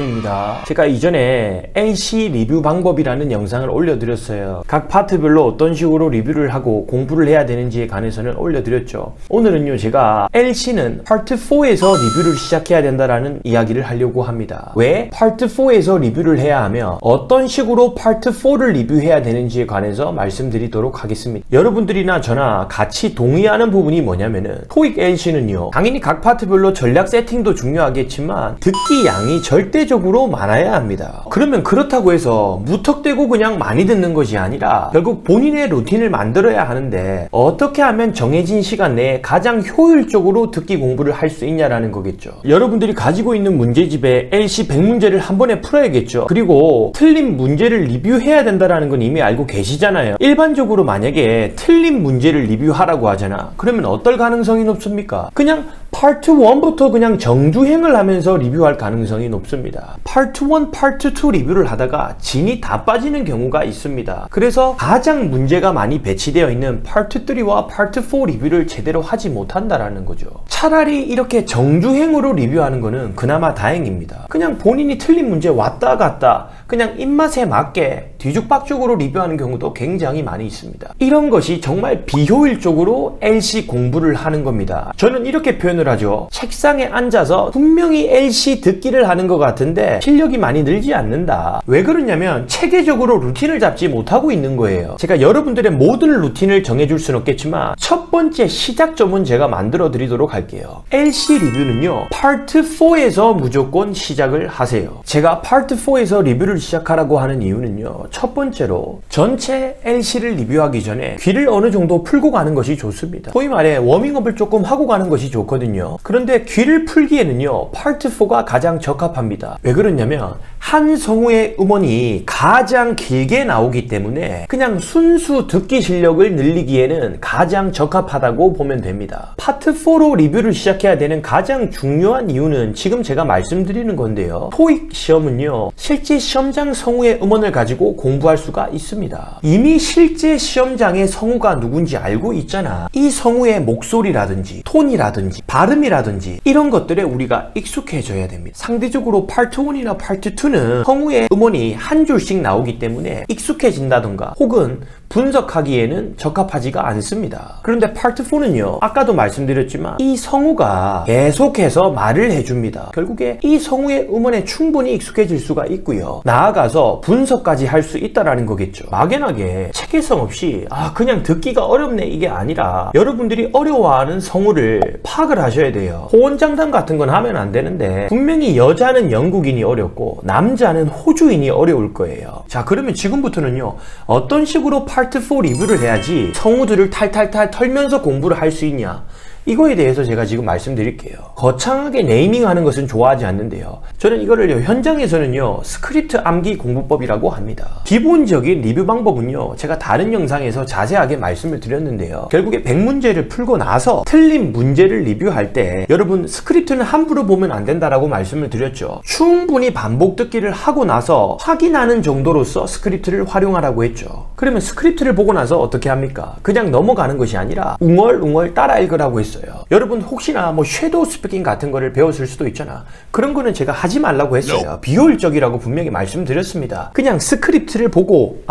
쌤입니다. 제가 이전에 LC 리뷰 방법이라는 영상을 올려드렸어요. 각 파트별로 어떤 식으로 리뷰를 하고 공부를 해야 되는지에 관해서는 올려드렸죠. 오늘은요, 제가 LC는 파트 4에서 리뷰를 시작해야 된다라는 이야기를 하려고 합니다. 왜 파트 4에서 리뷰를 해야 하며 어떤 식으로 파트 4를 리뷰해야 되는지에 관해서 말씀드리도록 하겠습니다. 여러분들이나 저나 같이 동의하는 부분이 뭐냐면은 토익 LC는요, 당연히 각 파트별로 전략 세팅도 중요하겠지만 듣기 양이 절대적으로 많아야 합니다. 그러면 그렇다고 해서 무턱대고 그냥 많이 듣는 것이 아니라 결국 본인의 루틴을 만들어야 하는데 어떻게 하면 정해진 시간 내에 가장 효율적으로 듣기 공부를 할 수 있냐라는 거겠죠. 여러분들이 가지고 있는 문제집에 LC 100문제를 한 번에 풀어야겠죠. 그리고 틀린 문제를 리뷰해야 된다는 건 이미 알고 계시잖아요. 일반적으로 만약에 틀린 문제를 리뷰하라고 하잖아. 그러면 어떨 가능성이 높습니까? 그냥 파트 1부터 그냥 정주행을 하면서 리뷰할 가능성이 높습니다. 파트 1, 파트 2 리뷰를 하다가 진이 다 빠지는 경우가 있습니다. 그래서 가장 문제가 많이 배치되어 있는 파트 3와 파트 4 리뷰를 제대로 하지 못한다라는 거죠. 차라리 이렇게 정주행으로 리뷰하는 거는 그나마 다행입니다. 그냥 본인이 틀린 문제 왔다 갔다 그냥 입맛에 맞게 뒤죽박죽으로 리뷰하는 경우도 굉장히 많이 있습니다. 이런 것이 정말 비효율적으로 LC 공부를 하는 겁니다. 저는 이렇게 표현을 하죠. 책상에 앉아서 분명히 LC 듣기를 하는 것 같은데 실력이 많이 늘지 않는다. 왜 그러냐면 체계적으로 루틴을 잡지 못하고 있는 거예요. 제가 여러분들의 모든 루틴을 정해줄 수는 없겠지만 첫 번째 시작점은 제가 만들어 드리도록 할게요. LC 리뷰는요, 파트 4에서 무조건 시작을 하세요. 제가 파트 4에서 리뷰를 시작하라고 하는 이유는요, 첫 번째로 전체 LC를 리뷰하기 전에 귀를 어느 정도 풀고 가는 것이 좋습니다. 소위 말해 워밍업을 조금 하고 가는 것이 좋거든요. 그런데 귀를 풀기에는요, 파트 4가 가장 적합합니다. 왜 그러냐면 한 성우의 음원이 가장 길게 나오기 때문에 그냥 순수 듣기 실력을 늘리기에는 가장 적합하다고 보면 됩니다. 파트 4로 리뷰를 시작해야 되는 가장 중요한 이유는 지금 제가 말씀드리는 건데요, 토익 시험은요, 실제 시험장 성우의 음원을 가지고 공부할 수가 있습니다. 이미 실제 시험장의 성우가 누군지 알고 있잖아. 이 성우의 목소리라든지 톤이라든지 발음이라든지 이런 것들에 우리가 익숙해져야 됩니다. 상대적으로 파트 1이나 파트 2는 성우의 음원이 한 줄씩 나오기 때문에 익숙해진다던가 혹은 분석하기에는 적합하지가 않습니다. 그런데 파트 4는요, 아까도 말씀드렸지만 이 성우가 계속해서 말을 해줍니다. 결국에 이 성우의 음원에 충분히 익숙해질 수가 있고요, 나아가서 분석까지 할 수 있다라는 거겠죠. 막연하게 체계성 없이 그냥 듣기가 어렵네 이게 아니라 여러분들이 어려워하는 성우를 파악을 하셔야 돼요. 호언장담 같은 건 하면 안 되는데 분명히 여자는 영국인이 어렵고 남자는 호주인이 어려울 거예요. 자, 그러면 지금부터는요, 어떤 식으로 파트 4 리뷰를 해야지 성우들을 탈탈탈 털면서 공부를 할 수 있냐, 이거에 대해서 제가 지금 말씀드릴게요. 거창하게 네이밍하는 것은 좋아하지 않는데요, 저는 이거를 현장에서는요, 스크립트 암기 공부법이라고 합니다. 기본적인 리뷰 방법은요, 제가 다른 영상에서 자세하게 말씀을 드렸는데요, 결국에 100문제를 풀고 나서 틀린 문제를 리뷰할 때 여러분 스크립트는 함부로 보면 안 된다라고 말씀을 드렸죠. 충분히 반복 듣기를 하고 나서 확인하는 정도로서 스크립트를 활용하라고 했죠. 그러면 스크립트를 보고 나서 어떻게 합니까? 그냥 넘어가는 것이 아니라 웅얼웅얼 따라 읽으라고 했어요. 여러분 혹시나 섀도우 스피킹 같은 거를 배웠을 수도 있잖아. 그런 거는 제가 하지 말라고 했어요. 비효율적이라고 분명히 말씀드렸습니다. 그냥 스크립트를 보고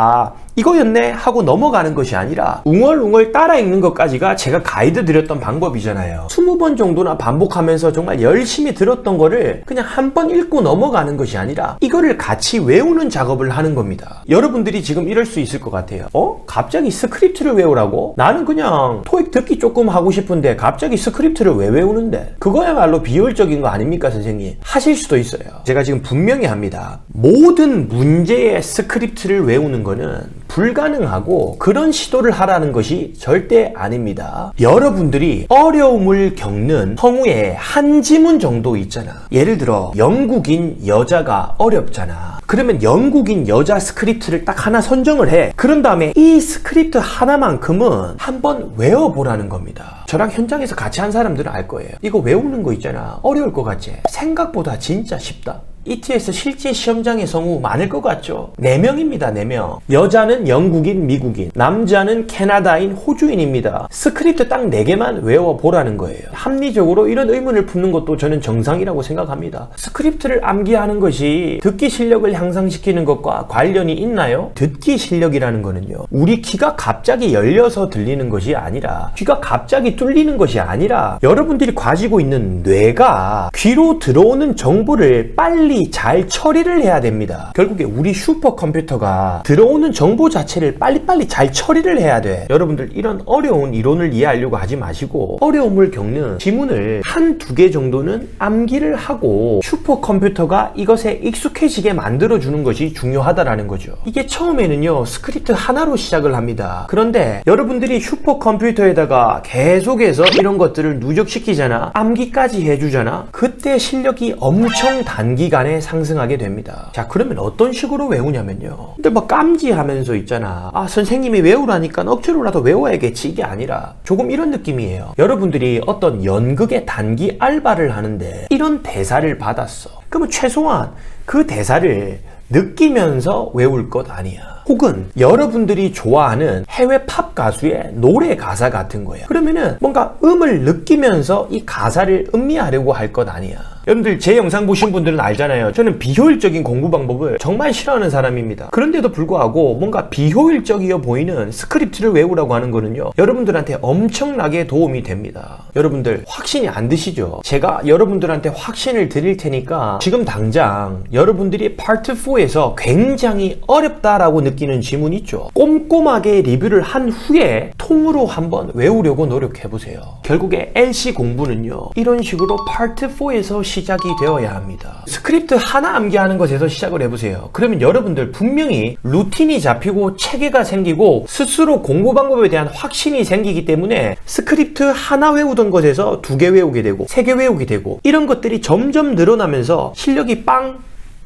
이거였네 하고 넘어가는 것이 아니라 웅얼웅얼 따라 읽는 것까지가 제가 가이드 드렸던 방법이잖아요. 20번 정도나 반복하면서 정말 열심히 들었던 거를 그냥 한 번 읽고 넘어가는 것이 아니라 이거를 같이 외우는 작업을 하는 겁니다. 여러분들이 지금 이럴 수 있을 것 같아요. 갑자기 스크립트를 외우라고? 나는 그냥 토익 듣기 조금 하고 싶은데 갑자기 스크립트를 왜 외우는데? 그거야말로 비효율적인 거 아닙니까, 선생님? 하실 수도 있어요. 제가 지금 분명히 합니다. 모든 문제의 스크립트를 외우는 거는 불가능하고 그런 시도를 하라는 것이 절대 아닙니다. 여러분들이 어려움을 겪는 성우의 한 지문 정도 있잖아. 예를 들어 영국인 여자가 어렵잖아. 그러면 영국인 여자 스크립트를 딱 하나 선정을 해. 그런 다음에 이 스크립트 하나만큼은 한번 외워보라는 겁니다. 저랑 현장에서 같이 한 사람들은 알 거예요. 이거 외우는 거 있잖아, 어려울 것 같지? 생각보다 진짜 쉽다. ETS 실제 시험장의 성우 많을 것 같죠? 4명입니다. 4명. 여자는 영국인, 미국인, 남자는 캐나다인, 호주인입니다. 스크립트 딱 4개만 외워보라는 거예요. 합리적으로 이런 의문을 품는 것도 저는 정상이라고 생각합니다. 스크립트를 암기하는 것이 듣기 실력을 향상시키는 것과 관련이 있나요? 듣기 실력이라는 거는요, 우리 귀가 갑자기 열려서 들리는 것이 아니라, 귀가 갑자기 뚫리는 것이 아니라, 여러분들이 가지고 있는 뇌가 귀로 들어오는 정보를 빨리 잘 처리를 해야 됩니다. 결국에 우리 슈퍼컴퓨터가 들어오는 정보 자체를 빨리빨리 잘 처리를 해야 돼. 여러분들 이런 어려운 이론을 이해하려고 하지 마시고, 어려움을 겪는 지문을 한두 개 정도는 암기를 하고 슈퍼컴퓨터가 이것에 익숙해지게 만들어주는 것이 중요하다라는 거죠. 이게 처음에는요, 스크립트 하나로 시작을 합니다. 그런데 여러분들이 슈퍼컴퓨터에다가 계속해서 이런 것들을 누적시키잖아, 암기까지 해주잖아, 그때 실력이 엄청 단기간에 상승하게 됩니다. 자, 그러면 어떤 식으로 외우냐면요, 근데 막 깜지하면서 있잖아, 아 선생님이 외우라니까 억지로라도 외워야겠지, 이게 아니라 조금 이런 느낌이에요. 여러분들이 어떤 연극의 단기 알바를 하는데 이런 대사를 받았어. 그러면 최소한 그 대사를 느끼면서 외울 것 아니야. 혹은 여러분들이 좋아하는 해외 팝 가수의 노래 가사 같은 거예요. 그러면은 뭔가 음을 느끼면서 이 가사를 음미하려고 할 것 아니야. 여러분들 제 영상 보신 분들은 알잖아요. 저는 비효율적인 공부 방법을 정말 싫어하는 사람입니다. 그런데도 불구하고 뭔가 비효율적이어 보이는 스크립트를 외우라고 하는 거는요, 여러분들한테 엄청나게 도움이 됩니다. 여러분들 확신이 안 드시죠? 제가 여러분들한테 확신을 드릴 테니까 지금 당장 여러분들이 파트 4에서 굉장히 어렵다라고 느끼는 지문 있죠? 꼼꼼하게 리뷰를 한 후에 통으로 한번 외우려고 노력해보세요. 결국에 LC 공부는요, 이런 식으로 파트 4에서 시작이 되어야 합니다. 스크립트 하나 암기하는 것에서 시작을 해보세요. 그러면 여러분들 분명히 루틴이 잡히고 체계가 생기고 스스로 공부 방법에 대한 확신이 생기기 때문에 스크립트 하나 외우던 것에서 2개 외우게 되고 3개 외우게 되고, 이런 것들이 점점 늘어나면서 실력이 빵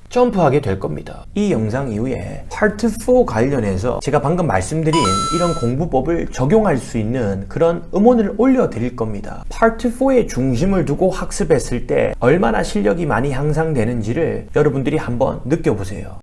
점프하게 될 겁니다. 이 영상 이후에 파트 4 관련해서 제가 방금 말씀드린 이런 공부법을 적용할 수 있는 그런 음원을 올려드릴 겁니다. 파트 4에 중심을 두고 학습했을 때 얼마나 실력이 많이 향상되는지를 여러분들이 한번 느껴보세요.